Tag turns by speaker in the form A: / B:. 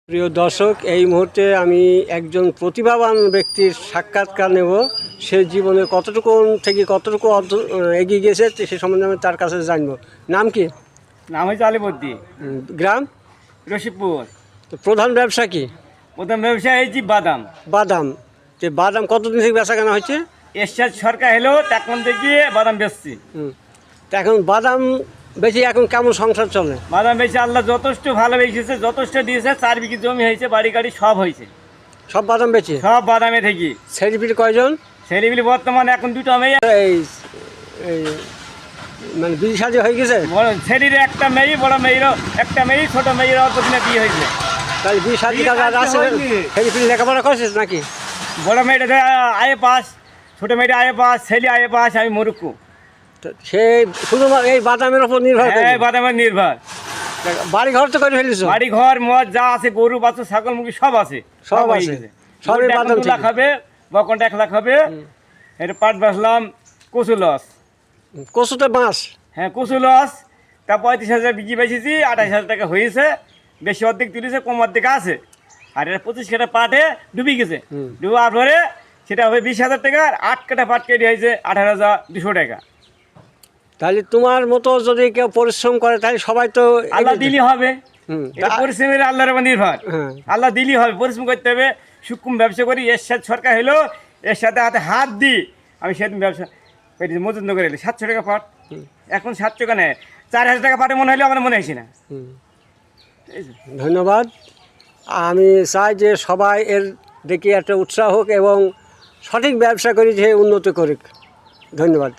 A: প্রিয় দর্শক, এই মুহূর্তে আমি একজন প্রতিভাবান ব্যক্তির সাক্ষাৎকার নেব। সে জীবনে কতটুকু থেকে কতটুকু এগিয়ে গিয়েছে সে সম্বন্ধে আমি তার কাছে জানবো। নাম কি?
B: নাম হয়েছে আলিবর্দী।
A: গ্রাম?
B: রশিদপুর।
A: তো প্রধান ব্যবসা কি?
B: প্রথম ব্যবসা হয়েছি বাদাম।
A: বাদাম। যে বাদাম কতদিন থেকে বেচা কেনা হচ্ছে?
B: এরশাদ সরকার এলো তখন থেকে বাদাম বেচছি।
A: তা এখন বাদাম বেশি এখন কেমন সংসার চলে?
B: বাদাম বেশি আল্লাহ যথেষ্ট ভালো বেঁচেছে, যথেষ্ট দিয়েছে। 4 বিঘি জমি হয়েছে, বাড়ি গাড়ি সব হয়েছে।
A: সব বাদাম বেচে?
B: সব বাদামে থেকে।
A: ছেলেপিলে কয়জন?
B: ছেলেপিলে বর্তমানে এখন 2টা মেয়ে।
A: এই মানে বিয়ে শাদী হয়ে গেছে?
B: ছেলের একটা মেয়ে, বড় মেয়েরও একটা মেয়ে, ছোট মেয়ের অল্পদিনে বিয়ে হয়েছে।
A: তাহলে বিয়ে শাদী কাজ আছে? ছেলেপিলে লেখাপড়া করছিস নাকি?
B: বড় মেয়েটা আয়ে পাস, ছোট মেয়েটা আয়ে পাস, ছেলে আয়ে পাস, আমি মরুক্কু।
A: সে শুধু এই বাদামের ওপর নির্ভর করে?
B: হ্যাঁ, বাদামের নির্ভর।
A: বাড়ি ঘর তো করে ফেলিস?
B: বাড়ি ঘর মদ যা আছে, গরু বাছুর ছাগল মুরগি সব আছে।
A: সব আছে? সবই বাদাম
B: 2 লাখ হবে, বকনটা 1 লাখ হবে। এটা পাট বাসলাম, কচু লস।
A: কচুতে বাঁশ?
B: হ্যাঁ, কচু লস। তা 35,000 বিক্রি বেশিছি, 28,000 টাকা হয়েছে। বেশি অর্ধেক তুলেছে, কম অর্ধেক আছে। আর এটা 25 কাটা পাটে ডুবি গেছে। ডুবার পরে সেটা হবে 20,000 টাকা। আর 8 কাটা পাট কেটে হয়েছে 18,200 টাকা।
A: তাহলে তোমার মতো যদি কেউ পরিশ্রম করে তাহলে সবাই তো
B: আল্লাহ দিলি হবে। পরিশ্রমের আল্লাহর উপর নির্ভর। আল্লাহ দিলি হবে, পরিশ্রম করতে হবে। সুকুম ব্যবসা করি, এর সাথে সরকার হলো, এর সাথে হাত দিই। আমি সেদিন ব্যবসা করি, মজুদ করে এলি 700 টাকা পাট। এখন 700 টাকা নেয়, 4,000 টাকা পাটে মনে হলে আমার মনে হয়েছে না।
A: ধন্যবাদ। আমি চাই যে সবাই এর দেখে একটা উৎসাহ হোক এবং সঠিক ব্যবসা করি যে উন্নতি করুক। ধন্যবাদ।